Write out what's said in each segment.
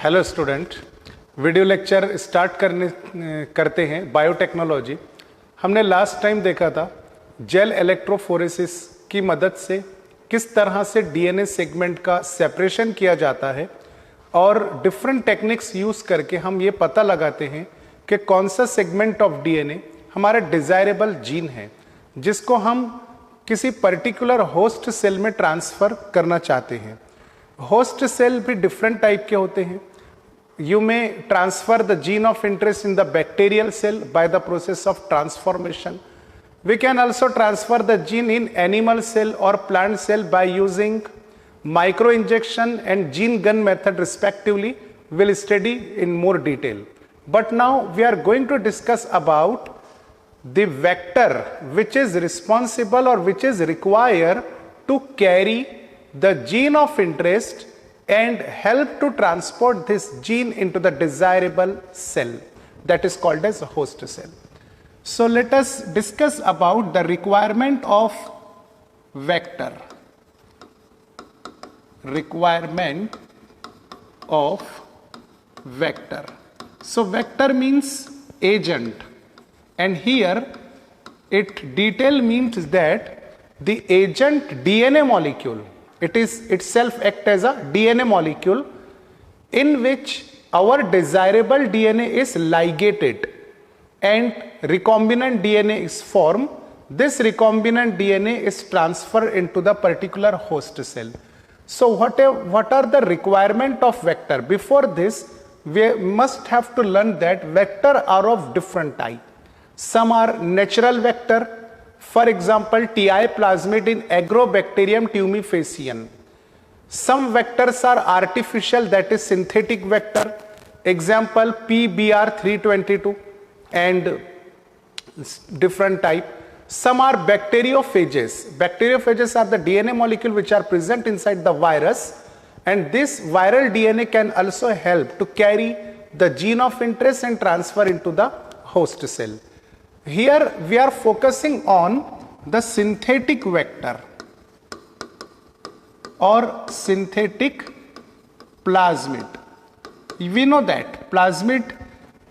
Hello student, video lecture start करते हैं biotechnology. हमने लास्ट टाइम देखा था जेल इलेक्ट्रोफोरेसिस की मदद से किस तरह से डीएनए सेगमेंट का सेपरेशन किया जाता है और डिफरेंट टेक्निक्स यूज करके हम ये पता लगाते हैं कि कौन सा सेगमेंट ऑफ डीएनए हमारा डिजायरेबल जीन है जिसको हम किसी पर्टिकुलर होस्ट सेल में ट्रांसफर करना चाहते हैं। होस्ट सेल भी डिफरेंट टाइप के होते हैं। You may transfer the gene of interest in the bacterial cell by the process of transformation. We can also transfer the gene in animal cell or plant cell by using microinjection and gene gun method respectively. We'll study in more detail. But now we are going to discuss about the vector which is responsible or which is required to carry the gene of interest and help to transport this gene into the desirable cell that is called as host cell. So let us discuss about the requirement of vector. Requirement of vector. So vector means agent, and here it detail means that the agent DNA molecule, it is itself act as a DNA molecule in which our desirable DNA is ligated and recombinant DNA is formed. This recombinant DNA is transferred into the particular host cell. So what are the requirement of vector? Before this, we must have to learn that vector are of different type. Some are natural vector. For example, TI plasmid in Agrobacterium tumefaciens. Some vectors are artificial, that is synthetic vector. Example, PBR322 and different type. Some are bacteriophages. Bacteriophages are the DNA molecule which are present inside the virus, and this viral DNA can also help to carry the gene of interest and transfer into the host cell. Here we are focusing on the synthetic vector or synthetic plasmid. We know that plasmid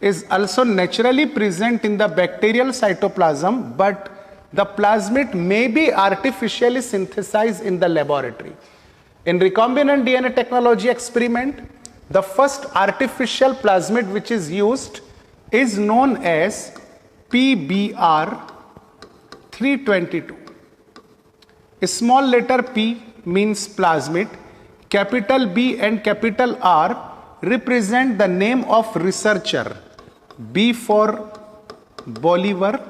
is also naturally present in the bacterial cytoplasm, but the plasmid may be artificially synthesized in the laboratory. In recombinant DNA technology experiment, the first artificial plasmid which is used is known as PBR322. Small letter P means plasmid, capital B and capital R represent the name of researcher, B for Bolivar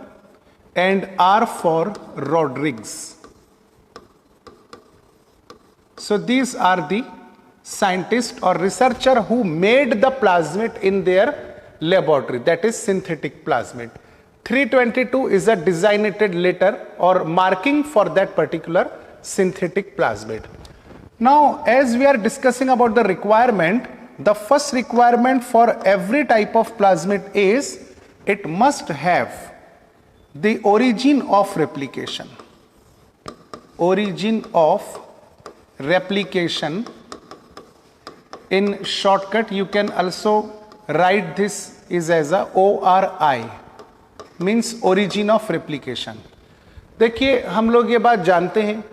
and R for Rodriguez. So these are the scientists or researcher who made the plasmid in their laboratory, that is synthetic plasmid. 322 is a designated letter or marking for that particular synthetic plasmid. Now, as we are discussing about the requirement, the first requirement for every type of plasmid is it must have the origin of replication. Origin of replication. In shortcut, you can also write this is as a ORI, means origin of replication. देखिए, हम लोग ये बात जानते हैं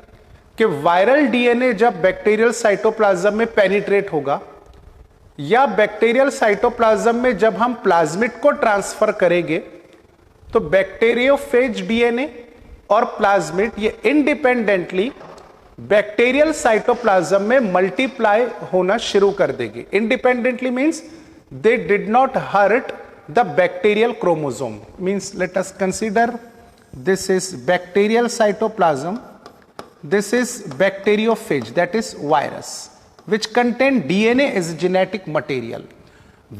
कि viral DNA जब bacterial cytoplasm में पेनिट्रेट होगा या बैक्टीरियल साइटोप्लाज्म में जब हम प्लाज्मिड को ट्रांसफर करेंगे तो बैक्टीरियोफेज डीएनए और प्लाज्मिड ये इंडिपेंडेंटली बैक्टीरियल साइटोप्लाज्म में मल्टीप्लाई होना शुरू कर देंगे. Independently means they did not hurt the bacterial chromosome. Means let us consider this is bacterial cytoplasm, this is bacteriophage, that is virus, which contain DNA as genetic material.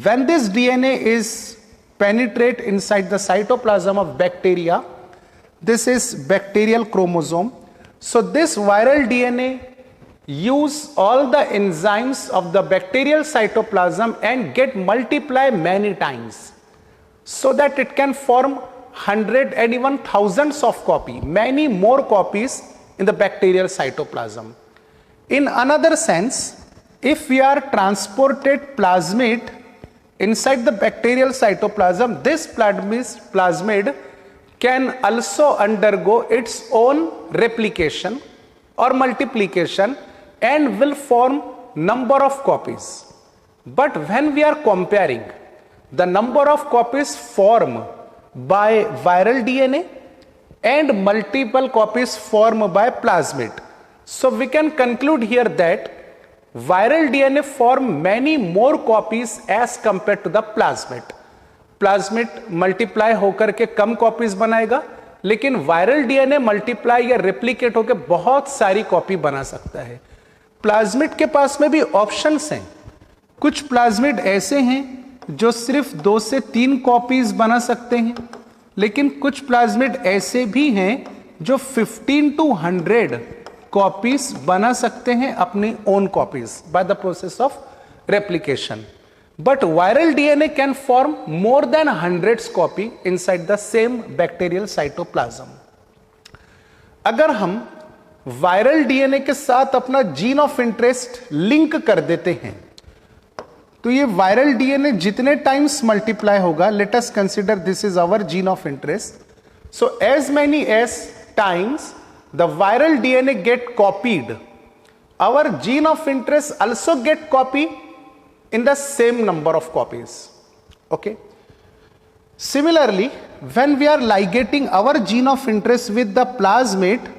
When this DNA is penetrate inside the cytoplasm of bacteria, this is bacterial chromosome. So this viral DNA use all the enzymes of the bacterial cytoplasm and get multiply many times so that it can form 100 and even thousands of copy, many more copies in the bacterial cytoplasm. In another sense, if we are transported plasmid inside the bacterial cytoplasm, this plasmid can also undergo its own replication or multiplication and will form number of copies. But when we are comparing the number of copies formed by viral DNA and multiple copies formed by plasmid, so we can conclude here that viral DNA form many more copies as compared to the plasmid. Plasmid multiply होकर के कम copies बनाएगा, लेकिन viral DNA multiply या replicate होकर बहुत सारी copy बना सकता है। प्लाज्मिड के पास में भी ऑप्शंस हैं। कुछ प्लाज्मिड ऐसे हैं जो सिर्फ 2 से 3 कॉपीज बना सकते हैं, लेकिन कुछ प्लाज्मिड ऐसे भी हैं जो 15 to 100 कॉपीज बना सकते हैं अपनी own copies by the process of replication. But viral DNA can form more than hundreds copy inside the same bacterial cytoplasm. अगर हम वायरल डीएनए के साथ अपना जीन ऑफ इंटरेस्ट लिंक कर देते हैं, तो ये वायरल डीएनए जितने टाइम्स मल्टीप्लाई होगा, let us consider this is our gene of interest, so as many as times the viral DNA get copied, our gene of interest also get copy in the same number of copies. Okay, similarly when we are ligating our gene of interest with the plasmid,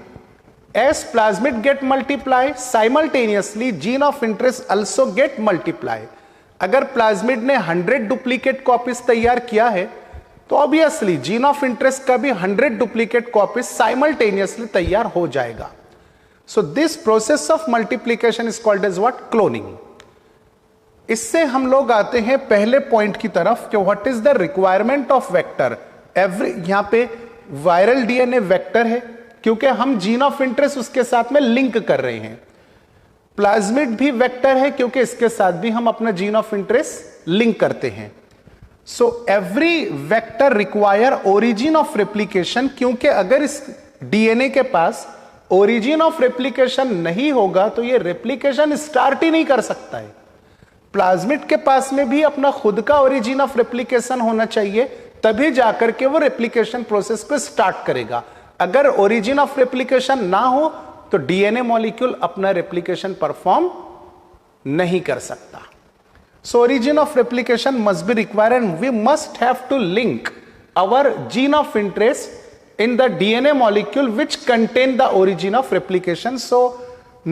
as plasmid get multiply, simultaneously gene of interest also get multiply. अगर plasmid ने 100 duplicate copies तैयार किया है, तो obviously gene of interest का भी 100 duplicate copies simultaneously तैयार हो जाएगा। So this process of multiplication is called as what? Cloning. इससे हम लोग आते हैं पहले पॉइंट की तरफ कि what is the requirement of vector. यहां पे वायरल डीएनए वेक्टर है क्योंकि हम जीन ऑफ इंटरेस्ट उसके साथ में लिंक कर रहे हैं। प्लाज्मिड भी वेक्टर है क्योंकि इसके साथ भी हम अपना जीन ऑफ इंटरेस्ट लिंक करते हैं। So every vector require origin of replication, क्योंकि अगर इस डीएनए के पास ओरिजिन ऑफ रेप्लिकेशन नहीं होगा तो ये रेप्लिकेशन स्टार्ट ही नहीं कर सकता है। प्लाज्मिड के पास में भी अपना खुद का ओरिजिन ऑफ रेप्लिकेशन होना चाहिए, तभी जाकर के वो रेप्लिकेशन प्रोसेस को स्टार्ट करेगा। अगर ओरिजिन ऑफ रेप्लिकेशन ना हो तो डीएनए मॉलिक्यूल अपना रेप्लिकेशन परफॉर्म नहीं कर सकता। So origin of replication must be required and we must have to link our gene of interest in the DNA molecule which contain the origin of replication. So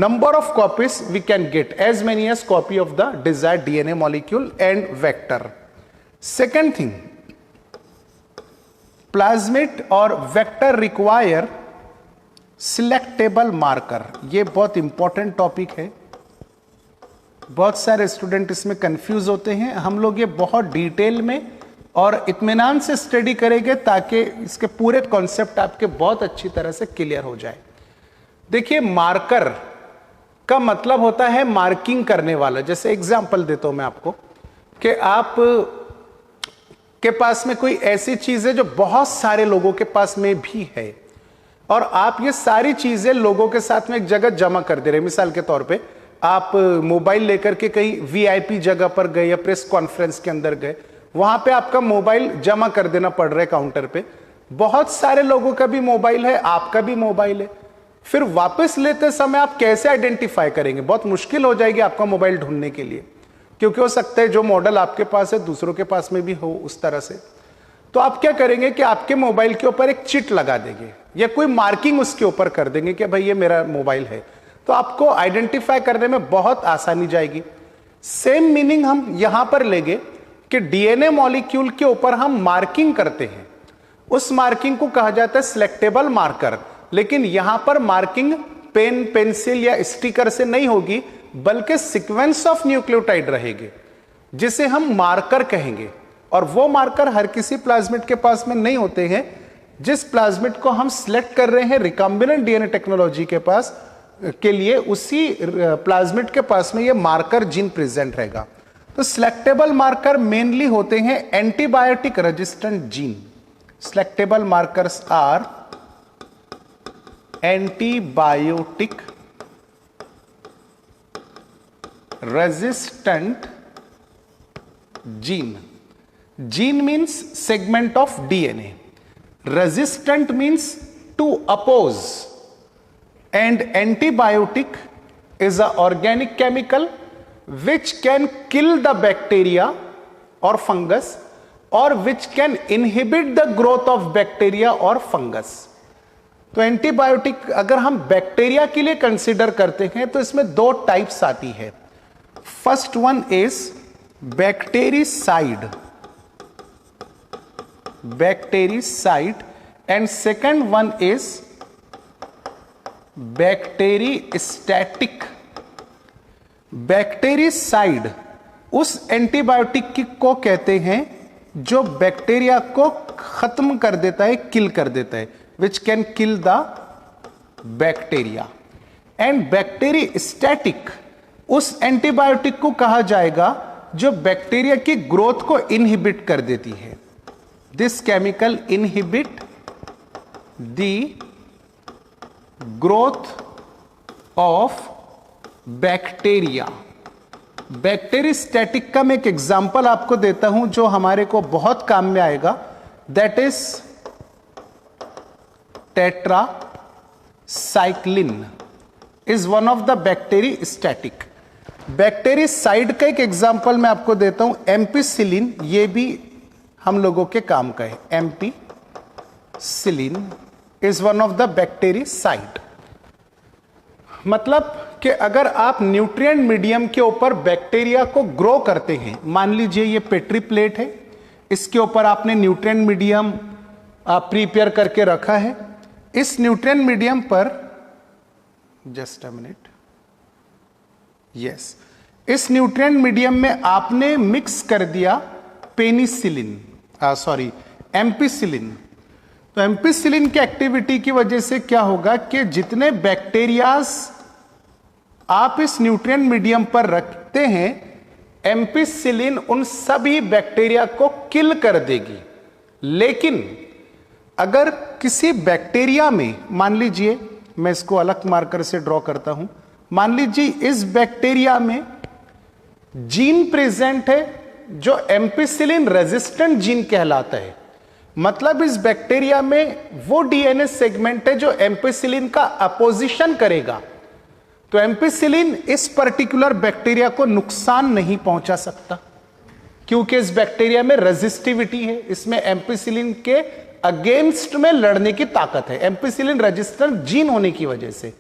number of copies we can get as many as copy of the desired DNA molecule and vector. Second thing, plasmid और vector require selectable marker. ये बहुत important topic है, बहुत सारे student इसमें confuse होते हैं। हम लोग ये बहुत डिटेल में और इत्मीनान से स्टडी करेंगे ताकि इसके पूरे कॉन्सेप्ट आपके बहुत अच्छी तरह से क्लियर हो जाए। देखिए, मार्कर का मतलब होता है मार्किंग करने वाला। जैसे एग्जांपल देता हूं मैं आपको कि आप के पास में कोई ऐसी चीज है जो बहुत सारे लोगों के पास में भी है और आप ये सारी चीजें लोगों के साथ में एक जगह जमा कर दे रहे हैं। मिसाल के तौर पे आप मोबाइल लेकर के कहीं वीआईपी जगह पर गए या प्रेस कॉन्फ्रेंस के अंदर गए, वहां पे आपका मोबाइल जमा कर देना पड़ रहा है काउंटर पे। बहुत सारे लोगों का भी मोबाइल है, आपका भी मोबाइल है। फिर वापस लेते समय आप कैसे आइडेंटिफाई करेंगे? बहुत मुश्किल हो जाएगी आपका मोबाइल ढूंढने के लिए, क्योंकि हो सकता है जो मॉडल आपके पास है दूसरों के पास में भी हो उस तरह से। तो आप क्या करेंगे कि आपके मोबाइल के ऊपर एक चिट लगा देंगे या कोई मार्किंग उसके ऊपर कर देंगे कि भाई ये मेरा मोबाइल है, तो आपको आइडेंटिफाई करने में बहुत आसानी जाएगी। सेम मीनिंग हम यहां पर लेंगे कि डीएनए मॉलिक्यूल के ऊपर हम मार्किंग करते हैं, उस मार्किंग को कहा जाता है सिलेक्टेबल मार्कर। लेकिन यहां पर मार्किंग पेन, पेंसिल या स्टिकर से नहीं होगी, बल्कि सीक्वेंस ऑफ न्यूक्लियोटाइड रहेगी जिसे हम मार्कर कहेंगे। और वो मार्कर हर किसी प्लाज्मिड के पास में नहीं होते हैं। जिस प्लाज्मिड को हम सिलेक्ट कर रहे हैं रिकॉम्बिनेंट डीएनए टेक्नोलॉजी के पास के लिए, उसी प्लाज्मिड के पास में ये मार्कर जीन प्रेजेंट रहेगा। तो सिलेक्टेबल मार्कर मेनली होते हैं antibiotic resistant gene. Selectable markers are antibiotic resistant gene. Gene means segment of DNA. Resistant means to oppose. And antibiotic is an organic chemical which can kill the bacteria or fungus, or which can inhibit the growth of bacteria or fungus. तो antibiotic अगर हम bacteria के लिए consider करते हैं तो इसमें दो टाइप्स आती है. First one is bactericide, and second one is bacteriostatic. Bactericide उस एंटीबायोटिक को कहते हैं जो बैक्टीरिया को खत्म कर देता है, किल कर देता है, which can kill the bacteria. And बैक्टीरिस्टैटिक उस एंटीबायोटिक को कहा जाएगा जो बैक्टीरिया की ग्रोथ को इनहिबिट कर देती है. This chemical inhibit the growth of bacteria. Bacteriostatic का मैं एक एग्जांपल आपको देता हूं जो हमारे को बहुत काम में आएगा. That is tetracycline is one of the bacteriostatic. Bactericide का एक एग्जांपल मैं आपको देता हूं, एम्पिसिलिन. ये भी हम लोगों के काम का है. Ampicillin is one of the bactericide. मतलब कि अगर आप न्यूट्रिएंट मीडियम के ऊपर बैक्टीरिया को ग्रो करते हैं, मान लीजिए ये पेट्री प्लेट है, इसके ऊपर आपने न्यूट्रिएंट मीडियम प्रिपेयर करके रखा है. इस न्यूट्रिएंट मीडियम पर जस्ट अ मिनट, यस, इस न्यूट्रिएंट मीडियम में आपने मिक्स कर दिया पेनिसिलिन, एम्पिसिलिन. तो एम्पिसिलिन की एक्टिविटी की वजह से क्या होगा कि जितने बैक्टीरियाज आप इस न्यूट्रिएंट मीडियम पर रखते हैं, एम्पिसिलिन उन सभी बैक्टीरिया को किल कर देगी. लेकिन अगर किसी बैक्टीरिया में, मान लीजिए मैं इसको अलग मार्कर से ड्रॉ करता हूं, मान लीजिए इस बैक्टीरिया में जीन प्रेजेंट है जो एम्पिसिलिन रेजिस्टेंट जीन कहलाता है. मतलब इस बैक्टीरिया में वो डीएनए सेगमेंट है जो एम्पिसिलिन का अपोजिशन करेगा. तो एम्पिसिलिन इस पर्टिकुलर बैक्टीरिया को नुकसान नहीं पहुंचा सकता क्योंकि इस बैक्टीरिया में रेजिस्टिविटी है, इसमें एम्पिसिलिन के अगेंस्ट में लड़ने की ताकत है, एम्पिसिलिन रेजिस्टेंट जीन होने की वजह से.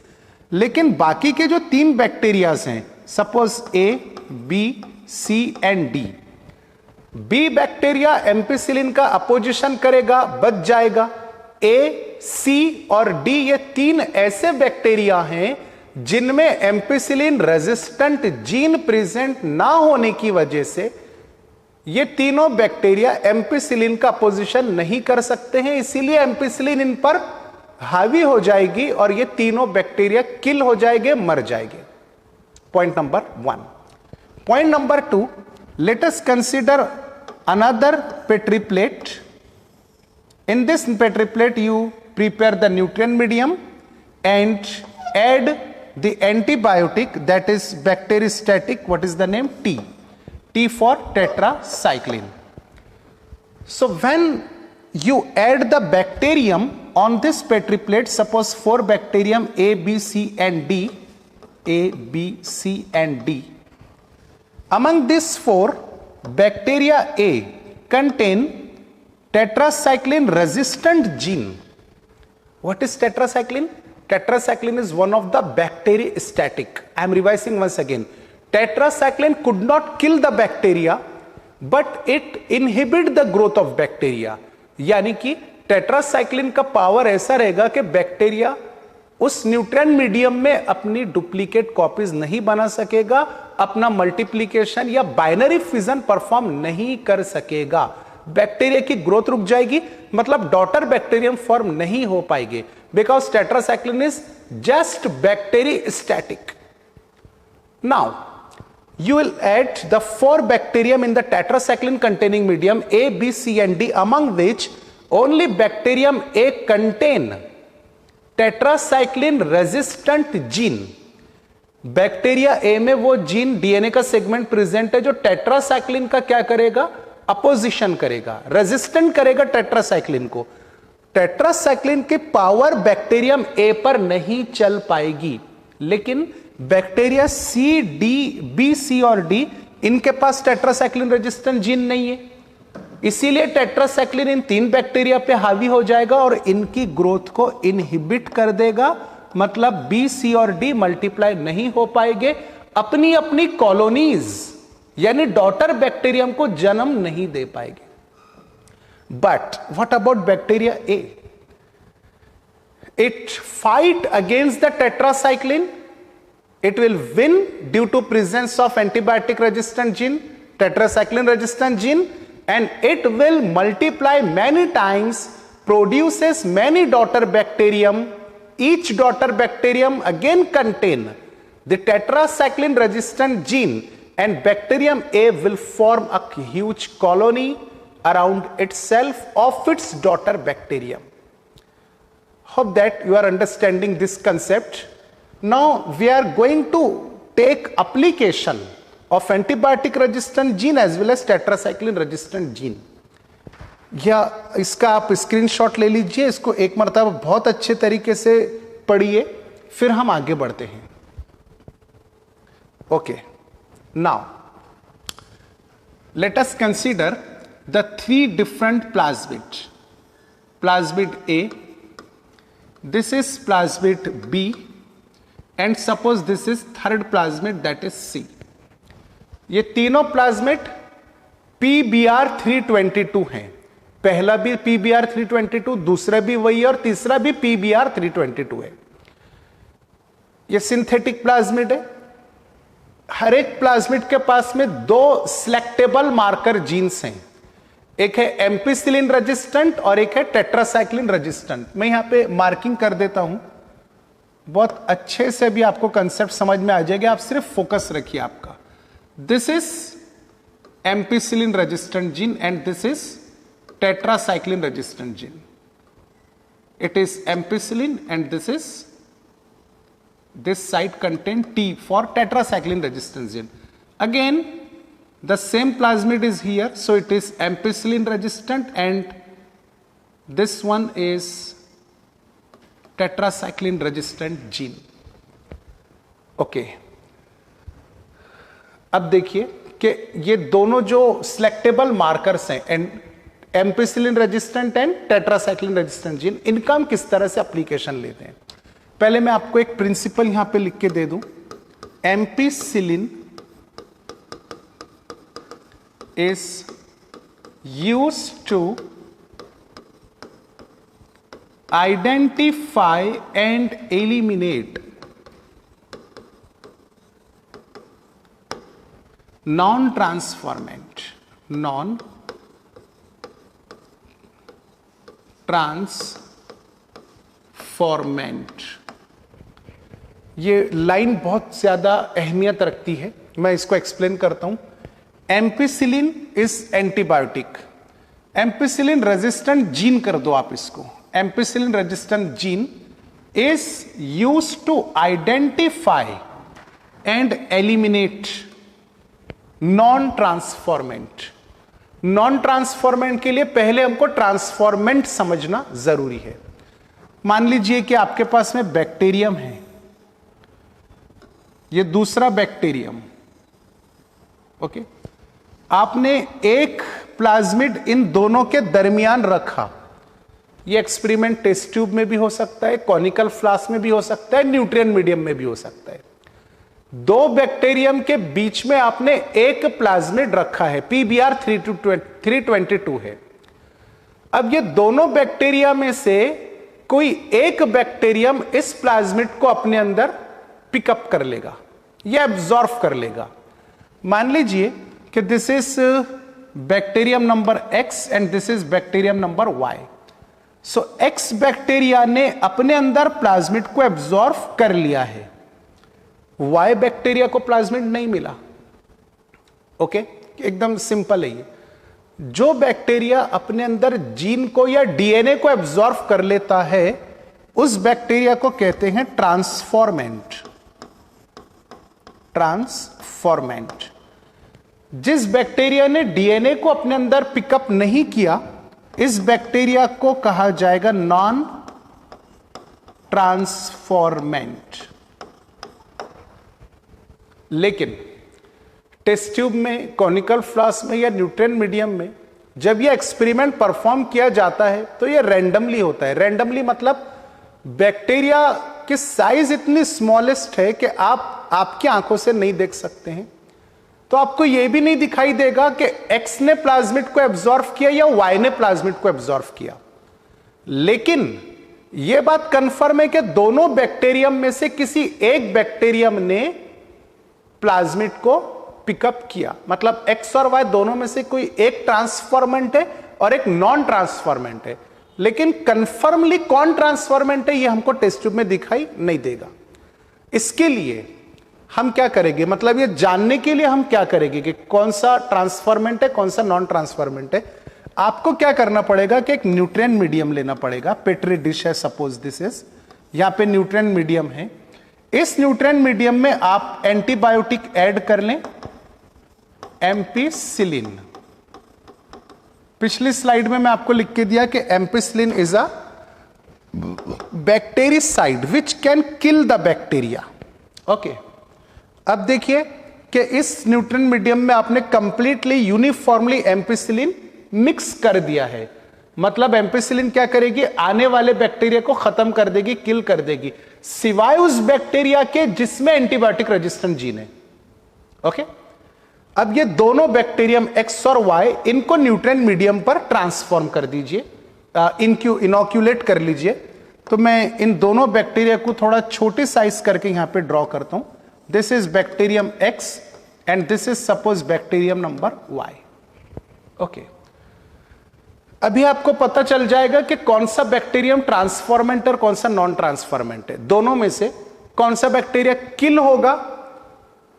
लेकिन बाकी के जो 3 बैक्टीरियाज हैं, suppose A, B, C and D, B bacteria ampicillin का अपोजिशन करेगा, बच जाएगा. ए, सी और डी ये 3 ऐसे बैक्टीरिया हैं जिनमें एम्पिसिलिन रेजिस्टेंट जीन प्रेजेंट ना होने की वजह से ये तीनों बैक्टीरिया एम्पिसिलिन का अपोजिशन नहीं कर सकते हैं. इसीलिए एम्पिसिलिन इन पर हावी हो जाएगी और ये तीनों बैक्टीरिया किल हो जाएंगे, मर जाएंगे. Point number 1. Point number 2, let us consider another petri plate. In this petri plate you prepare the nutrient medium and add the antibiotic, that is bacteristatic. What is the name? T for tetracycline. So when you add the bacterium on this petri plate, suppose 4 bacterium A, B, C and D, A, B, C and D. Among these 4, bacteria A contain tetracycline resistant gene. What is tetracycline? Tetracycline is one of the bacteristatic. I am revising once again. Tetracycline could not kill the bacteria, but it inhibit the growth of bacteria. यानी कि tetracycline का power ऐसा रहेगा कि bacteria उस nutrient medium में अपनी duplicate copies नहीं बना सकेगा, अपना मल्टीप्लीकेशन या बाइनरी फिजन परफॉर्म नहीं कर सकेगा. बैक्टीरिया की ग्रोथ रुक जाएगी, मतलब डॉटर बैक्टीरियम फॉर्म नहीं हो पाएंगे, because tetracycline is just bacteriostatic. Now you will add the 4 bacterium in the tetracycline containing medium A, B, C and D, among which only bacterium A contain tetracycline resistant gene. Bacteria A में वो gene DNA का segment present है जो tetracycline का क्या करेगा, opposition करेगा, resistant करेगा टेट्रासाइक्लिन को। टेट्रासाइक्लिन की पावर बैक्टीरियम ए पर नहीं चल पाएगी, लेकिन बैक्टीरिया सी, डी, बी, सी और डी, इनके पास टेट्रासाइक्लिन रेजिस्टेंट जीन नहीं है, इसीलिए टेट्रासाइक्लिन इन 3 बैक्टीरिया पे हावी हो जाएगा और इनकी ग्रोथ को इनहिबिट कर देगा। मतलब बी, सी और डी मल्टीप्लाई नहीं हो पाएंगे, अपनी अपनी कॉलोनीज यानी डॉटर बैक्टीरियम को जन्म नहीं दे पाएंगे। But what about bacteria A? It fight against the tetracycline, it will win due to presence of antibiotic resistant gene, tetracycline resistant gene, and it will multiply many times, produces many daughter bacterium. Each daughter bacterium again contain the tetracycline resistant gene, and bacterium A will form a huge colony around itself of its daughter bacterium. Hope that you are understanding this concept. Now we are going to take application of antibiotic resistant gene as well as tetracycline resistant gene. या इसका आप screenshot ले लीजिए, इसको एक मरतबा बहुत अच्छे तरीके से पढ़िए, फिर हम आगे बढ़ते हैं। Okay, now let us consider the 3 different plasmid. Plasmid A, this is plasmid B, and suppose this is third plasmid, that is C. ये तीनों प्लाज्मिड PBr322 हैं, पहला भी PBr322, दूसरा भी वही है और तीसरा भी PBr322 है। ये सिंथेटिक प्लाज्मिड है। हर एक प्लाज्मिड के पास में 2 सिलेक्टेबल मार्कर जीन्स हैं, एक है एम्पिसिलिन रेजिस्टेंट और एक है टेट्रासाइक्लिन रेजिस्टेंट। मैं यहां पे मार्किंग कर देता हूं, बहुत अच्छे से भी आपको कंसेप्ट समझ में आ जाएगा, आप सिर्फ फोकस रखिए आपका। This is ampicillin resistant gene and this is tetracycline resistant gene. It is ampicillin and this site contain T for tetracycline resistant gene. Again the same plasmid is here, so it is ampicillin resistant and this one is tetracycline resistant gene. Okay, अब देखिए कि ये दोनों जो selectable markers हैं ampicillin resistant and tetracycline resistant gene, इनका हम किस तरह से एप्लीकेशन लेते हैं। पहले मैं आपको एक प्रिंसिपल यहां पे लिख के दे दूं, ampicillin is used to identify and eliminate non-transformant ये लाइन बहुत ज्यादा अहमियत रखती है, मैं इसको एक्सप्लेन करता हूं। Ampicillin is antibiotic, ampicillin resistant gene कर दो आप इसको। Ampicillin resistant gene is used to identify and eliminate non transformant. Non transformant के लिए पहले हमको ट्रांसफॉर्मेंट समझना जरूरी है। मान लीजिए कि आपके पास में बैक्टीरियम है, ये दूसरा बैक्टीरियम, ओके, आपने एक प्लाज्मिड इन दोनों के दरमियान रखा। ये एक्सपेरिमेंट टेस्ट ट्यूब में भी हो सकता है, कॉनिकल फ्लास्क में भी हो सकता है, न्यूट्रिएंट मीडियम में भी हो सकता है। दो बैक्टीरियम के बीच में आपने एक प्लाज्मिड रखा है, PBr322 है। अब ये दोनों बैक्टीरिया में से कोई एक बैक्टीरियम इस प्लाज्मिड को अपने अंदर पिकअप कर लेगा या एब्जॉर्ब कर लेगा। मान लीजिए कि this is bacterium number X and this is bacterium number Y। So X bacteria ने अपने अंदर प्लाज्मिड को एब्जॉर्ब कर लिया है, Y बैक्टीरिया को प्लाज्मिड नहीं मिला। ओके, एकदम सिंपल है ये। जो बैक्टीरिया अपने अंदर जीन को या डीएनए को एब्जॉर्ब कर लेता है, उस बैक्टीरिया को कहते हैं ट्रांसफॉर्मेंट। ट्रांसफॉर्मेंट। जिस बैक्टीरिया ने डीएनए को अपने अंदर पिकअप नहीं किया, इस बैक्टीरिया को कहा जाएगा नॉन ट्रांसफॉर्मेंट। लेकिन टेस्ट ट्यूब में, कॉनिकल फ्लास्क में या न्यूट्रिएंट मीडियम में जब यह एक्सपेरिमेंट परफॉर्म किया जाता है तो यह रैंडमली होता है। रैंडमली मतलब बैक्टीरिया की साइज इतनी स्मॉलेस्ट है कि आप आपकी आंखों से नहीं देख सकते हैं। तो आपको यह भी नहीं दिखाई देगा कि एक्स ने प्लाज्मिड को एब्जॉर्व किया या वाई ने प्लाज्मिड को एब्जॉर्व किया। लेकिन यह बात कंफर्म है कि दोनों बैक्टीरियम में से किसी एक बैक्टीरियम ने प्लाज्मिड को पिकअप किया। मतलब एक्स और वाई दोनों में से कोई एक ट्रांसफॉर्मेंट है और एक नॉन ट्रांसफॉर्मेंट है। लेकिन कंफर्मली कौन ट्रांसफॉर्मेंट है यह हमको टेस्ट ट्यूब में दिखाई नहीं देगा। इसके लिए हम क्या करेंगे, मतलब ये जानने के लिए हम क्या करेंगे कि कौन सा ट्रांसफॉर्मेंट है, कौन सा नॉन ट्रांसफॉर्मेंट है। आपको क्या करना पड़ेगा कि एक न्यूट्रिएंट मीडियम लेना पड़ेगा। पेट्री डिश है, सपोज दिस इज, यहां पे न्यूट्रिएंट मीडियम है। इस न्यूट्रिएंट मीडियम में आप एंटीबायोटिक ऐड कर लें, एम्पिसिलिन। पिछली स्लाइड में मैं आपको लिख के दिया कि ampicillin is a bactericide which can kill the bacteria. Okay, अब देखिए कि इस न्यूट्रिएंट मीडियम में आपने कंप्लीटली यूनिफॉर्मली एम्पिसिलिन मिक्स कर दिया है। मतलब एम्पिसिलिन क्या करेगी, आने वाले बैक्टीरिया को खत्म कर देगी, किल कर देगी, सिवाय उस बैक्टीरिया के जिसमें एंटीबायोटिक रेजिस्टेंट जीन है। ओके, अब ये दोनों बैक्टीरियम एक्स और वाई, इनको न्यूट्रिएंट मीडियम पर ट्रांसफॉर्म कर दीजिए, इनोक्यूलेट कर लीजिए। तो मैं इन दोनों बैक्टीरिया को थोड़ा छोटे साइज करके यहां पे ड्रॉ करता हूं। This is bacterium X and this is suppose bacterium number Y. Okay, अभी आपको पता चल जाएगा कि कौन सा बैक्टीरियम ट्रांसफॉर्मेंट और कौन सा नॉन ट्रांसफॉर्मेंट है। दोनों में से कौन सा बैक्टीरिया किल होगा,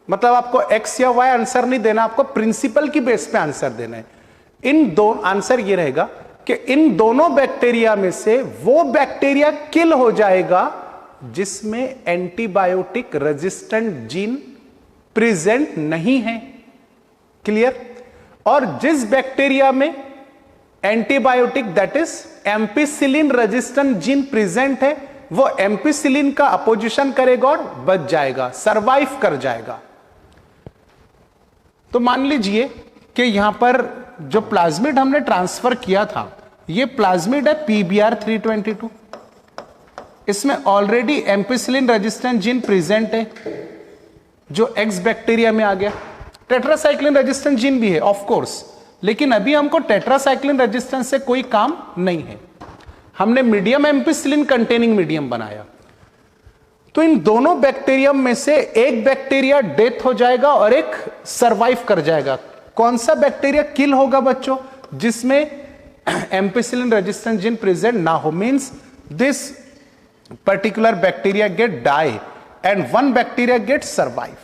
मतलब आपको एक्स या वाई आंसर नहीं देना, आपको प्रिंसिपल की बेस पे आंसर देना है। इन दो आंसर ये रहेगा कि इन दोनों बैक्टीरिया में से वो बैक्टीरिया किल हो जाएगा जिसमें एंटीबायोटिक रेजिस्टेंट जीन प्रेजेंट नहीं है। क्लियर? और जिस बैक्टीरिया में antibiotic that is ampicillin resistant gene present है, वो एम्पिसिलिन का अपोजिशन करेगा और बच जाएगा, सरवाइव कर जाएगा। तो मान लीजिए कि यहां पर जो प्लाज्मिड हमने ट्रांसफर किया था, ये प्लाज्मिड है PBr322। इसमें already ampicillin resistant gene present है जो एक्स बैक्टीरिया में आ गया। टेट्रासाइक्लिन रेजिस्टेंट जीन भी है ऑफ कोर्स, लेकिन अभी हमको टेट्रासाइक्लिन रेजिस्टेंस से कोई काम नहीं है। हमने मीडियम एम्पिसिलिन कंटेनिंग मीडियम बनाया। तो इन दोनों बैक्टीरियम में से एक बैक्टीरिया डेथ हो जाएगा और एक सरवाइव कर जाएगा। कौन सा बैक्टीरिया किल होगा बच्चों? जिसमें एम्पिसिलिन रेजिस्टेंट जीन प्रेजेंट ना हो। Means this particular bacteria get die and one bacteria get survive.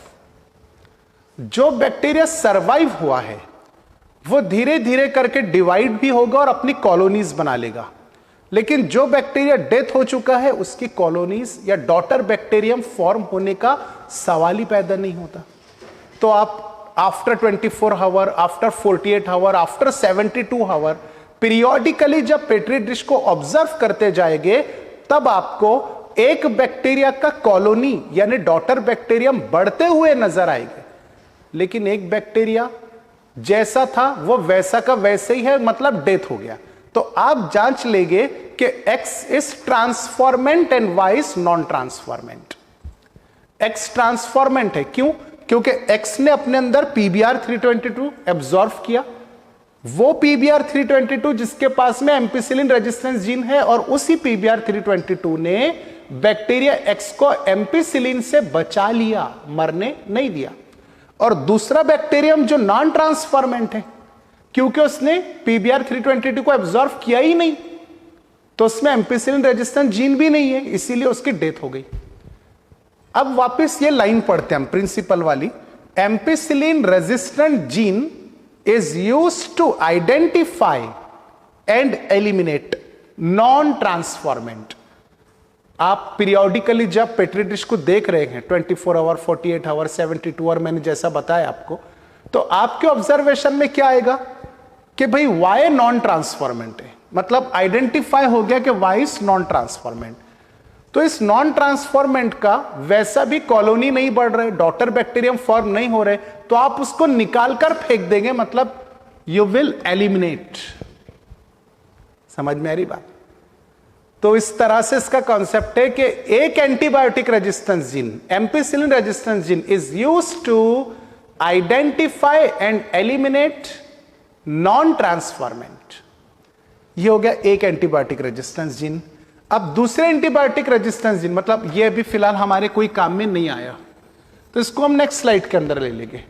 जो बैक्टीरिया सरवाइव हुआ है वो धीरे धीरे करके डिवाइड भी होगा और अपनी कॉलोनीज बना लेगा। लेकिन जो बैक्टीरिया डेथ हो चुका है उसकी कॉलोनीज या डॉटर बैक्टीरियम फॉर्म होने का सवाल ही पैदा नहीं होता। तो आप after 24 hour, after 48 hour, after 72 hour periodically जब पेट्री डिश को ऑब्जर्व करते जाएंगे, तब आपको एक बैक्टीरिया का कॉलोनी यानी डॉटर बैक्टीरियम बढ़ते हुए नजर आएंगे। लेकिन एक बैक्टीरिया जैसा था वो वैसा का वैसे ही है, मतलब डेथ हो गया। तो आप जांच लेंगे कि X is transformant and Y is non transformant. X transformant है, क्यों? क्योंकि X ने अपने अंदर PBr322 एब्जॉर्व किया। वो PBr322 जिसके पास में एम्पिसिलिन रेजिस्टेंस जीन है, और उसी PBr322 ने बैक्टीरिया X को एम्पिसिलिन से बचा लिया, मरने नहीं दिया। और दूसरा बैक्टीरियम जो नॉन ट्रांसफॉर्मेंट है, क्योंकि उसने PBr322 को एब्जॉर्व किया ही नहीं, तो उसमें एम्पिसिलिन रेजिस्टेंट जीन भी नहीं है, इसीलिए उसकी डेथ हो गई। अब वापस ये लाइन पढ़ते हैं हम प्रिंसिपल वाली। Ampicillin resistant gene is used to identify and eliminate non transformant. आप पीरियोडिकली जब पेट्री डिश को देख रहे हैं 24 आवर, 48 आवर, 72 आवर, मैंने जैसा बताया आपको, तो आपके ऑब्जर्वेशन में क्या आएगा कि भाई वाई नॉन ट्रांसफॉर्मेंट है, मतलब आइडेंटिफाई हो गया कि वाई इज नॉन ट्रांसफॉर्मेंट। तो इस नॉन ट्रांसफॉर्मेंट का वैसा भी कॉलोनी नहीं बढ़ रहे, डॉटर बैक्टीरियम फॉर्म नहीं हो रहे, तो आप उसको निकालकर फेंक देंगे, मतलब यू विल एलिमिनेट। समझ में आ रही बात? तो इस तरह से इसका कॉन्सेप्ट है कि एक antibiotic resistance gene, ampicillin resistance gene, is used to identify and eliminate non transformant. ये हो गया एक एंटीबायोटिक रेजिस्टेंस जीन। अब दूसरे एंटीबायोटिक रेजिस्टेंस जीन, मतलब ये अभी फिलहाल हमारे कोई काम में नहीं आया, तो इसको हम नेक्स्ट स्लाइड के अंदर ले लेंगे।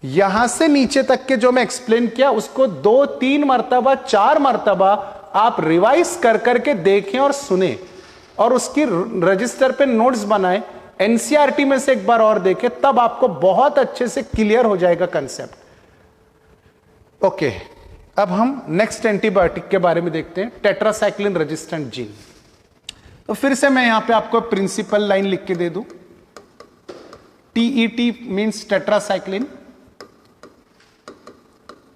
यहां से नीचे तक के जो मैं एक्सप्लेन किया उसको 2, 3 मर्तबा, 4 मर्तबा आप रिवाइज कर करके देखें और सुने, और उसकी रजिस्टर पे नोट्स बनाएं, एनसीईआरटी में से एक बार और देखें, तब आपको बहुत अच्छे से क्लियर हो जाएगा कंसेप्ट। ओके, अब हम नेक्स्ट एंटीबायोटिक के बारे में देखते हैं, टेट्रासाइक्लिन रेजिस्टेंट जीन। तो फिर से मैं यहां पे आपको प्रिंसिपल लाइन लिख के दे दूं। TET means tetracycline.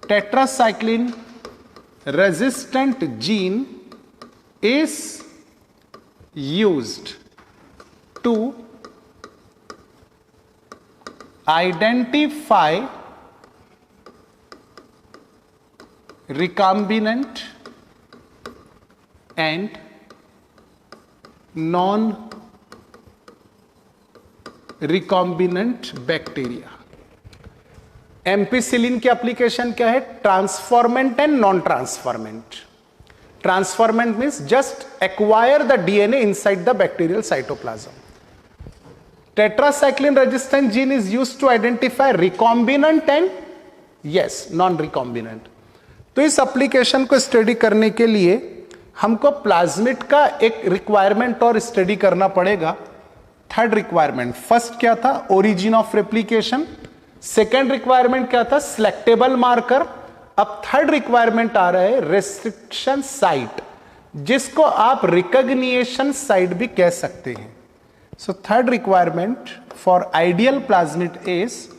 Tetracycline resistant gene is used to identify recombinant and non-recombinant bacteria। Ampicillin की एप्लीकेशन क्या है? Transformant and non transformant. Transformant means just acquire the DNA inside the bacterial cytoplasm. Tetracycline resistant gene is used to identify recombinant and yes non recombinant. तो इस application को study करने के लिए हमको प्लाज्मिड का एक रिक्वायरमेंट और स्टडी करना पड़ेगा। थर्ड रिक्वायरमेंट, फर्स्ट क्या था? Origin of replication. Second requirement क्या था? Selectable marker. अब थर्ड रिक्वायरमेंट आ रहा है रेस्ट्रिक्शन साइट, जिसको आप रिकॉग्निशन साइट भी कह सकते हैं। So third requirement for ideal plasmid is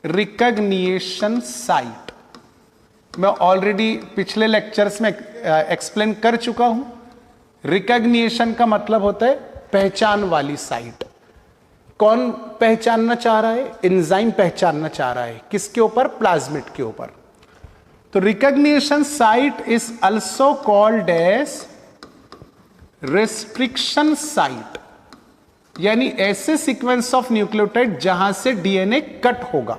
recognition site. मैं ऑलरेडी पिछले लेक्चर्स में एक्सप्लेन कर चुका हूं। रिकॉग्निशन का मतलब होता है पहचान वाली साइट। कौन पहचानना चाह रहा है? एंजाइम पहचानना चाह रहा है। किसके ऊपर? प्लाज्मिड के ऊपर। तो recognition site is also called as restriction site, यानी ऐसे सीक्वेंस ऑफ न्यूक्लियोटाइड जहां से डीएनए कट होगा।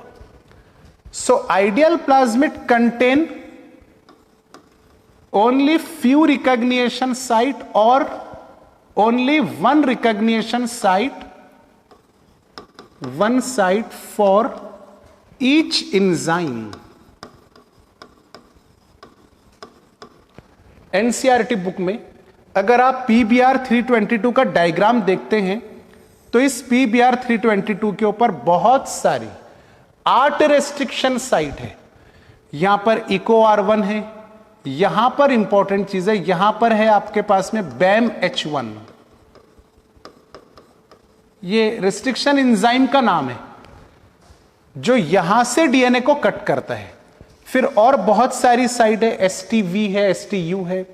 So ideal plasmid contain only few recognition site और only one recognition site, one site for each enzyme। NCERT book में अगर आप PBr 322 का डायग्राम देखते हैं तो इस PBr 322 के ऊपर बहुत सारी 8 रेस्ट्रिक्शन साइट है। यहां पर इको R1 है, यहां पर इंपॉर्टेंट चीज है, यहां पर है आपके पास में BAMH1। ये रेस्ट्रिक्शन एंजाइम का नाम है जो यहां से डीएनए को कट करता है। फिर और बहुत सारी साइट है, STV है, STU है,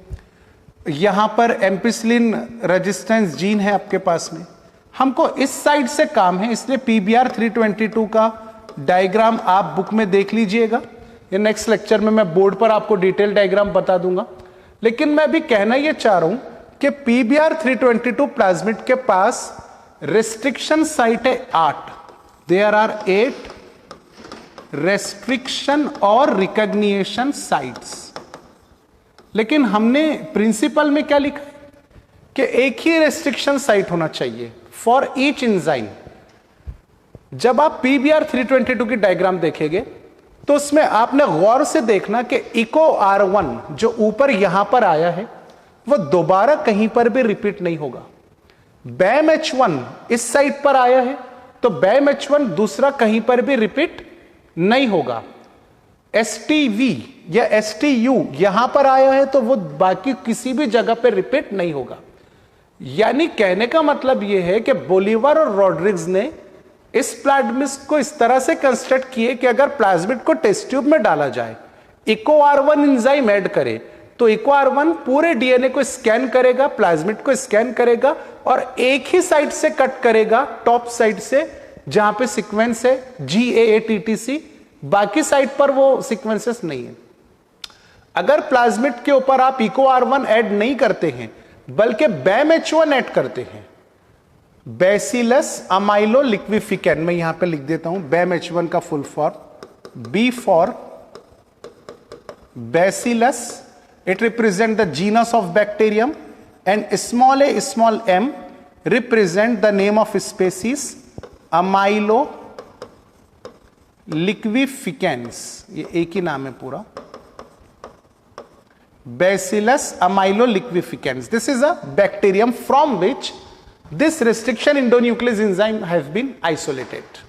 यहां पर एम्पिसिलिन रेजिस्टेंस जीन है आपके पास में। हमको इस साइड से काम है, इसलिए PBr 322 का डायग्राम आप बुक में देख लीजिएगा। ये नेक्स्ट लेक्चर में मैं बोर्ड पर आपको डिटेल डायग्राम बता दूंगा। लेकिन मैं अभी कहना यह चाह रहा हूं कि PBr 322 प्लाज्मिड के पास रेस्ट्रिक्शन साइट है 8। देयर आर 8 रेस्ट्रिक्शन और रिकॉग्निशन साइट्स। लेकिन हमने प्रिंसिपल में क्या लिखा है कि एक ही रेस्ट्रिक्शन साइट होना चाहिए फॉर ईच एंजाइम। जब आप PBr 322 की डायग्राम देखेंगे तो उसमें आपने गौर से देखना कि इको R1 जो ऊपर यहां पर आया है वो दोबारा कहीं पर भी रिपीट नहीं होगा। BAMH1 इस साइट पर आया है तो BAMH1 दूसरा कहीं पर भी रिपीट नहीं होगा। STV या STU यहां पर आया है तो वो बाकी किसी भी जगह पे रिपीट नहीं होगा। यानी कहने का मतलब यह है कि बोलीवर और रॉड्रिग्स ने इस प्लाज्मिड को इस तरह से कंस्ट्रक्ट किए कि अगर प्लाज्मिड को टेस्ट ट्यूब में डाला जाए, EcoR1 एंजाइम ऐड करे, तो EcoR1 पूरे डीएनए को स्कैन करेगा, प्लाज्मिड को स्कैन करेगा और एक ही साइड से कट करेगा, टॉप साइड से जहां पे सीक्वेंस है GAATTC, बाकी साइड पर वो सीक्वेंसेस नहीं है। अगर प्लाज्मिड के ऊपर आप EcoR1 ऐड नहीं करते हैं बल्कि BAMH1 ऐड करते हैं, बैसिलस अमाइलो लिक्विफिकेन, मैं यहां पे लिख देता हूं BAMH1 का full form, B for Bacillus, it represent the genus of bacterium, and small a small m represent the name of species amylo liqueficans, ये एक ही नाम है पूरा, Bacillus amylo liqueficans. This is a bacterium from which this restriction endonuclease enzyme has been isolated.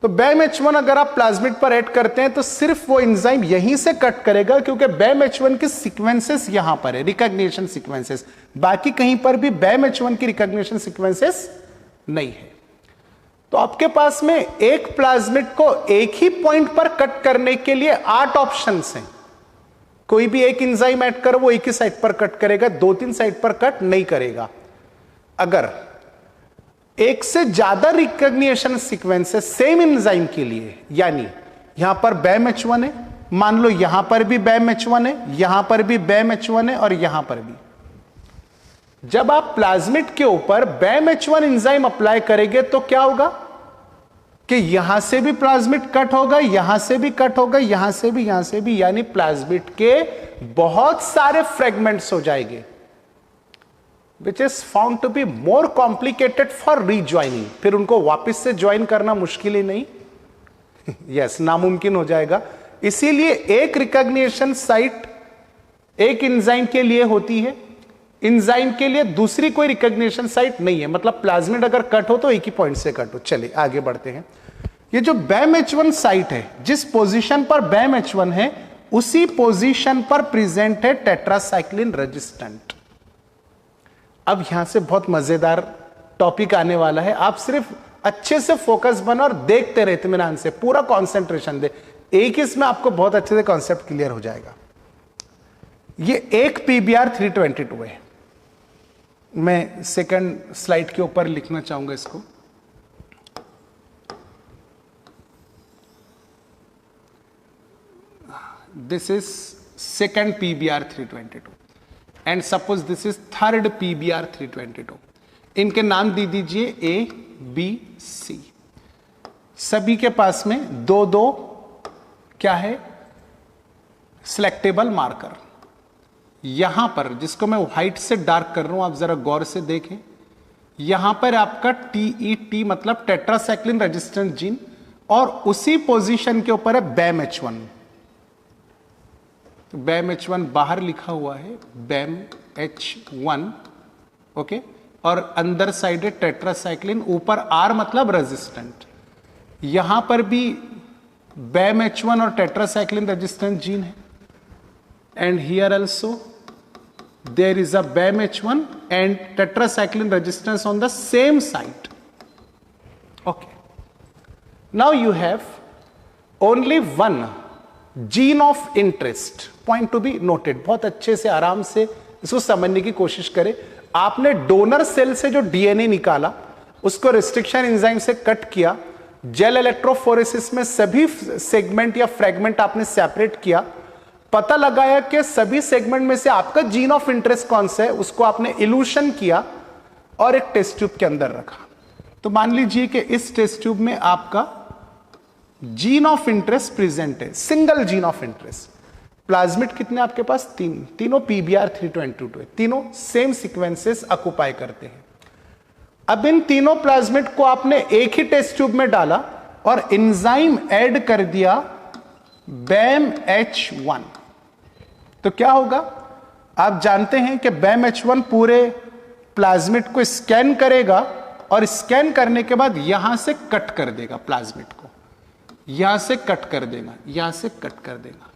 तो BAMH1 अगर आप plasmid पर add करते हैं तो सिर्फ वो एंजाइम यहीं से कट करेगा, क्योंकि BAMH1 की सीक्वेंसेस यहां पर है, रिकॉग्निशन सीक्वेंसेस, बाकी कहीं पर भी BAMH1 की रिकॉग्निशन सीक्वेंसेस नहीं है। तो आपके पास में एक प्लाज्मिड को एक ही पॉइंट पर कट करने के लिए 8 ऑप्शंस हैं। कोई भी एक एंजाइम ऐड करो, वो एक ही साइड पर कट करेगा, 2-3 साइड पर कट नहीं करेगा। अगर एक से ज्यादा रिकॉग्निशन सीक्वेंसेस सेम एंजाइम के लिए, यानी यहां पर BAMH1 है, मान लो यहां पर भी BAMH1 है, यहां पर भी BAMH1 है और यहां पर भी, जब आप प्लाज्मिड के ऊपर BAMH1 एंजाइम अप्लाई करेंगे तो क्या होगा कि यहां से भी प्लाज्मिड कट होगा, यहां से भी कट होगा, यहां से भी, यहां से भी, यानी प्लाज्मिड के बहुत सारे फ्रेगमेंट्स हो जाएंगे, which is found to be more complicated for rejoining. फिर उनको वापस से ज्वाइन करना मुश्किल ही नहीं, यस नामुमकिन हो जाएगा। इसीलिए एक रिकॉग्निशन साइट एक एंजाइम के लिए होती है, एंजाइम के लिए दूसरी कोई रिकॉग्निशन साइट नहीं है। मतलब प्लाज्मिड अगर कट हो तो एक ही पॉइंट से कट हो। चलिए आगे बढ़ते हैं। ये जो BAMH1 साइट है, जिस पोजीशन पर BAMH1 है उसी पोजीशन पर प्रेजेंट है टेट्रासाइक्लिन रेजिस्टेंट। अब यहां से बहुत मजेदार टॉपिक आने वाला है, आप सिर्फ अच्छे से फोकस बनो और देखते रहे इत्मीनान से, पूरा कंसंट्रेशन दे, एक इसमें आपको बहुत अच्छे से कॉन्सेप्ट क्लियर हो जाएगा। ये एक PBr 322 है। मैं सेकंड स्लाइड के ऊपर लिखना चाहूंगा इसको, this is second PBr 322 and suppose this is third PBr 322। इनके नाम दे दीजिए A, B, C। सभी के पास में दो दो क्या है, सिलेक्टेबल मार्कर। यहां पर जिसको मैं व्हाइट से डार्क कर रहा हूं, आप जरा गौर से देखें, यहां पर आपका TET मतलब टेट्रासाइक्लिन रेजिस्टेंस जीन, और उसी पोजीशन के ऊपर है BAMH1। तो BAMH1 बाहर लिखा हुआ है BAMH1, ओके, और अंदर साइड है टेट्रासाइक्लिन, ऊपर R मतलब रेजिस्टेंट। यहां पर भी BAMH1 और टेट्रासाइक्लिन रेजिस्टेंस जीन है, and here also there is a BAMH1 and tetracycline resistance on the same site. Okay, now you have only one gene of interest, point to be noted। बहुत अच्छे से आराम से इसको समझने की कोशिश करें। आपने डोनर सेल से जो DNA निकाला, उसको रिस्ट्रिक्शन एंजाइम से कट किया, जेल इलेक्ट्रोफोरेसिस में सभी सेगमेंट या फ्रेगमेंट आपने सेपरेट किया, पता लगाया कि सभी सेगमेंट में से आपका जीन ऑफ इंटरेस्ट कौन सा है, उसको आपने इल्यूशन किया और एक टेस्ट ट्यूब के अंदर रखा। तो मान लीजिए कि इस टेस्ट ट्यूब में आपका जीन ऑफ इंटरेस्ट प्रेजेंट है, single gene of interest. Plasmid कितने आपके पास, तीनों PBr 322 है, तीनों सेम सीक्वेंसेस ऑक्युपाई करते हैं। अब इन तीनों प्लाज्मिड को आपने एक ही टेस्ट ट्यूब में डाला और एंजाइम ऐड कर दिया BAMH1, तो क्या होगा, आप जानते हैं कि BAMH1 पूरे प्लाज्मिड को स्कैन करेगा और स्कैन करने के बाद यहां से कट कर देगा, प्लाज्मिड को यहां से कट कर देगा, यहां से कट कर देगा।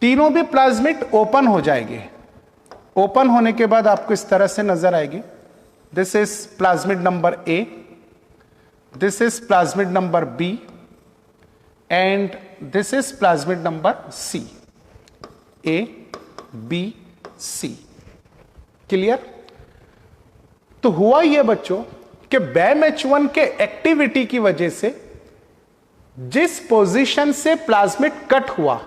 तीनों भी प्लाज्मिड ओपन हो जाएंगे। ओपन होने के बाद आपको इस तरह से नजर आएगी, this is plasmid number A, this is plasmid number B and this is plasmid number C, A B C. Clear? तो हुआ यह बच्चों कि BAM-H1 के एक्टिविटी की वजह से जिस पोजीशन से प्लाज्मिड कट हुआ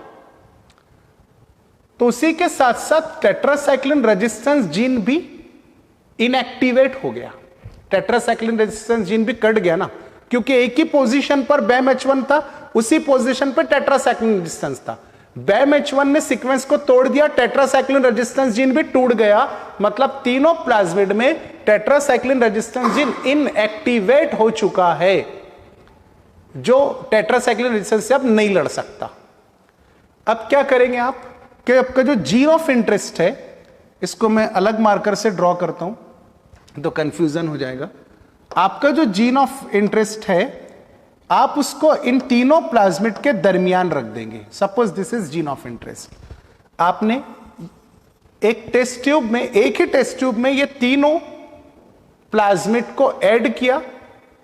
तो उसी के साथ साथ टेट्रासाइक्लिन रेजिस्टेंस जीन भी इनएक्टिवेट हो गया। टेट्रासाइक्लिन रेजिस्टेंस जीन भी कट गया ना, क्योंकि एक ही पोजीशन पर BAM-H1 था, उसी पोजीशन पर टेट्रासाइक्लिन रेजिस्टेंस था। BAM-H1 ने सीक्वेंस को तोड़ दिया, टेट्रासाइक्लिन रेजिस्टेंस जीन भी टूट गया, मतलब तीनों प्लाज्मिड में टेट्रासाइक्लिन रेजिस्टेंस जीन इनएक्टिवेट हो चुका है, जो टेट्रासाइक्लिन रेजिस्टेंस से अब नहीं लड़ सकता। अब क्या करेंगे आप कि आपका जो जीन ऑफ इंटरेस्ट है, इसको मैं अलग मार्कर से ड्रॉ करता हूं तो कंफ्यूजन हो जाएगा। आपका जो जीन ऑफ इंटरेस्ट है आप उसको इन तीनों प्लाज्मिड के दरमियान रख देंगे। Suppose this is gene of interest. आपने एक टेस्ट ट्यूब में, एक ही टेस्ट ट्यूब में ये तीनों प्लाज्मिड को ऐड किया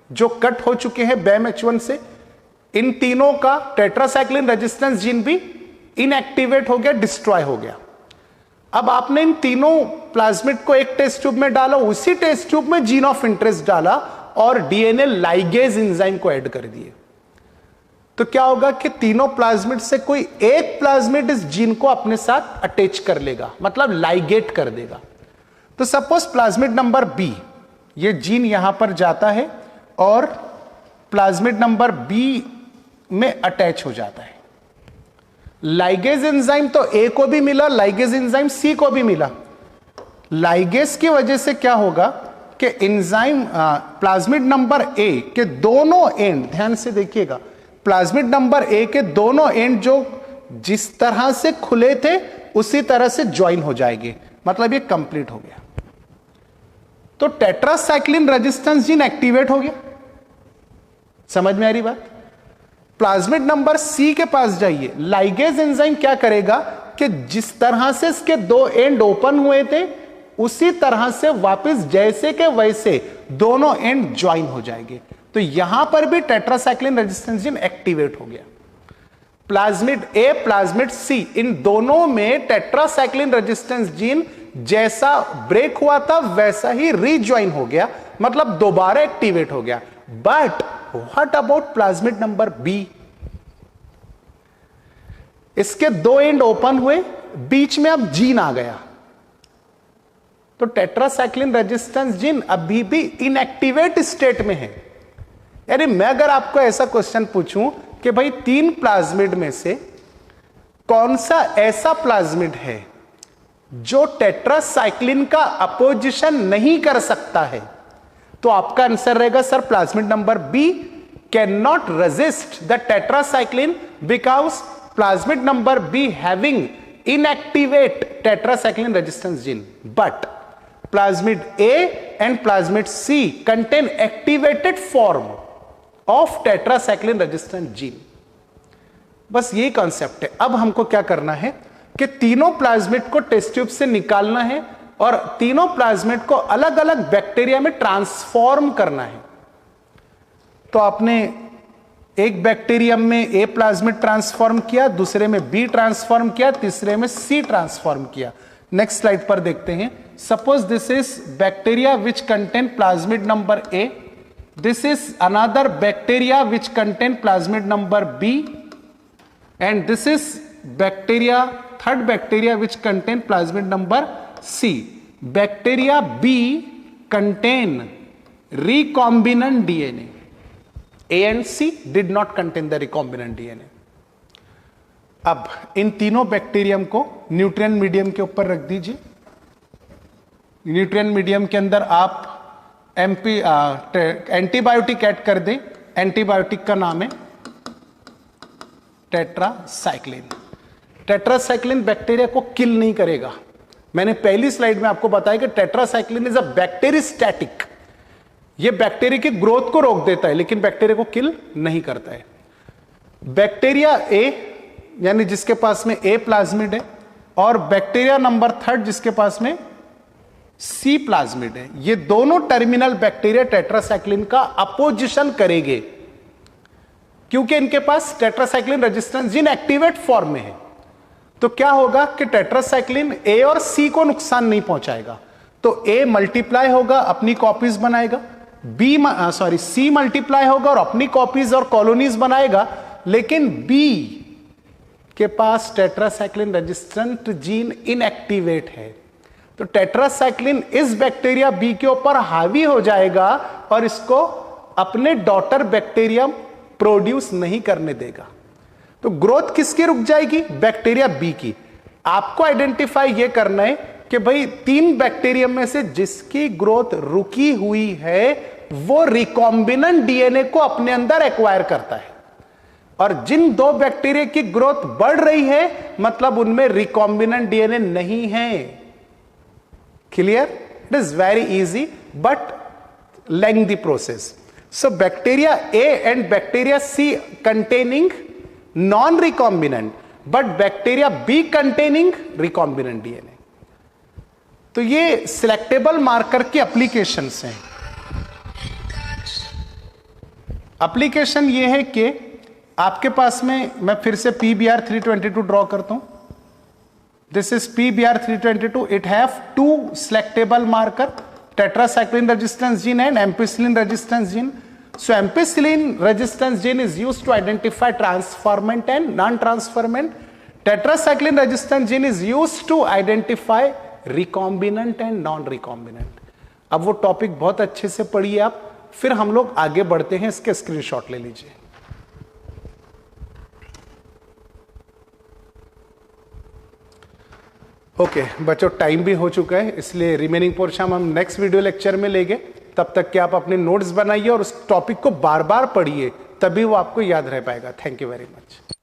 जो कट हो चुके हैं BAM-H1 से। इन तीनों का टेट्रासाइक्लिन रेजिस्टेंस जीन भी इनएक्टिवेट हो गया, डिस्ट्रॉय हो गया। अब आपने इन तीनों प्लाज्मिड को एक टेस्ट ट्यूब में डाला, उसी टेस्ट ट्यूब में जीन ऑफ इंटरेस्ट डाला और DNA लाइगेज एंजाइम को ऐड कर दिए। तो क्या होगा कि तीनों प्लाज्मिड से कोई एक प्लाज्मिड इस जीन को अपने साथ अटैच कर लेगा, मतलब लाइगेट कर देगा। तो सपोज प्लाज्मिड नंबर बी, ये जीन यहां पर जाता है और प्लाज्मिड नंबर बी में अटैच हो जाता है। लाइगेज एंजाइम तो ए को भी मिला, लाइगेज एंजाइम सी को भी मिला। लाइगेज की वजह से क्या होगा कि एंजाइम प्लाज्मिड नंबर ए के दोनों एंड, ध्यान से देखिएगा, प्लाज्मिड नंबर ए के दोनों एंड जो जिस तरह से खुले थे उसी तरह से ज्वाइन हो जाएंगे, मतलब ये कंप्लीट हो गया। तो टेट्रासाइक्लिन रेजिस्टेंस जीन एक्टिवेट हो गया। समझ में आ रही बात? प्लाज्मिड नंबर सी के पास जाइए, लाइगेज एंजाइम क्या करेगा कि जिस तरह से इसके दो एंड ओपन हुए थे उसी तरह से वापस जैसे के वैसे दोनों एंड ज्वाइन हो जाएंगे। तो यहां पर भी टेट्रासाइक्लिन रेजिस्टेंस जीन एक्टिवेट हो गया। प्लाज्मिड ए, प्लाज्मिड सी, इन दोनों में टेट्रासाइक्लिन रेजिस्टेंस जीन जैसा ब्रेक हुआ था वैसा ही रीज्वाइन हो गया, मतलब दोबारा एक्टिवेट हो गया। But what about plasmid number B? इसके दो एंड ओपन हुए, बीच में अब जीन आ गया, तो टेट्रासाइक्लिन रेजिस्टेंस जीन अभी भी इनएक्टिवेट स्टेट में है। यानी मैं अगर आपको ऐसा क्वेश्चन पूछूं कि भाई तीन प्लाज्मिड में से कौन सा ऐसा प्लाज्मिड है जो टेट्रासाइक्लिन का अपोजिशन नहीं कर सकता है, तो आपका आंसर रहेगा sir plasmid number B can not resist the tetracycline because plasmid number B having inactivate tetracycline resistance gene, but plasmid A and plasmid C contain activated form of tetracycline resistant gene. बस यही concept है। अब हमको क्या करना है कि तीनों प्लाज्मिड को टेस्ट ट्यूब से निकालना है और तीनों प्लाज्मिड को अलग अलग बैक्टीरिया में ट्रांसफॉर्म करना है। तो आपने एक बैक्टीरियम में ए प्लाज्मिड ट्रांसफॉर्म किया, दूसरे में बी ट्रांसफॉर्म किया, तीसरे में सी ट्रांसफॉर्म किया। नेक्स्ट स्लाइड पर देखते हैं। Suppose this is bacteria which contain plasmid number A, this is another bacteria which contain plasmid number B, and this is bacteria, third bacteria which contain plasmid number C. Bacteria B contain recombinant DNA. A and C did not contain the recombinant DNA. अब इन तीनों bacterium को nutrient medium के ऊपर रख दीजिए। Nutrient medium के अंदर आप एंटीबायोटिक ऐड कर दें। एंटीबायोटिक का नाम है टेट्रासाइक्लिन। टेट्रासाइक्लिन बैक्टीरिया को किल नहीं करेगा। मैंने पहली स्लाइड में आपको बताया कि टेट्रासाइक्लिन इज अ बैक्टीरियोस्टैटिक। ये बैक्टीरिया की ग्रोथ को रोक देता है लेकिन बैक्टीरिया को किल नहीं करता है। बैक्टीरिया ए यानी जिसके पास में ए प्लाज्मिड है, और बैक्टीरिया नंबर 3 जिसके पास में सी प्लाज्मिड है। ये दोनों टर्मिनल बैक्टीरिया टेट्रासाइक्लिन का अपोजिशन करेंगे, क्योंकि इनके पास tetracycline resistance gene activate form में है। तो क्या होगा कि टेट्रासाइक्लिन ए और सी को नुकसान नहीं पहुंचाएगा, तो ए मल्टीप्लाई होगा, अपनी कॉपीज बनाएगा, सी मल्टीप्लाई होगा और अपनी कॉपीज और कॉलोनीज बनाएगा, लेकिन बी के पास टेट्रासाइक्लिन रेजिस्टेंट जीन इनएक्टिवेट है। तो टेट्रासाइक्लिन इस बैक्टीरिया बी के ऊपर हावी हो जाएगा और इसको अपने डॉटर बैक्टीरियम प्रोड्यूस नहीं करने देगा। तो ग्रोथ किसकी रुक जाएगी? बैक्टीरिया बी की। आपको आइडेंटिफाई ये करना है कि भाई 3 बैक्टीरियम में से जिसकी ग्रोथ रुकी हुई है वो रिकॉम्बिनेंट डीएनए को अपने अंदर एक्वायर करता है, और जिन 2 बैक्टीरिया की ग्रोथ बढ़ रही है मतलब उनमें रिकॉम्बिनेंट डीएनए नहीं है। Clear? It is very easy but lengthy process. So bacteria A and bacteria C containing non-recombinant, but bacteria B containing recombinant DNA. तो ये सिलेक्टेबल मार्कर की एप्लीकेशंस हैं। एप्लीकेशन ये है कि आपके पास में, मैं फिर से PBr322 ड्रॉ करता हूं। This is PBr322. It have 2 selectable marker, tetracycline resistance gene and ampicillin resistance gene. So ampicillin resistance gene is used to identify transformant and non-transformant. Tetracycline resistance gene is used to identify recombinant and non-recombinant. अब वो topic बहुत अच्छे से पढ़िए आप, फिर हम लोग आगे बढ़ते हैं। इसके स्क्रीनशॉट ले लीजिए। ओके बच्चों, टाइम भी हो चुका है, इसलिए रिमेनिंग पोर्शन हम नेक्स्ट वीडियो लेक्चर में लेंगे। तब तक कि आप अपने नोट्स बनाइए और उस टॉपिक को बार बार पढ़िए, तभी वो आपको याद रह पाएगा। Thank you very much.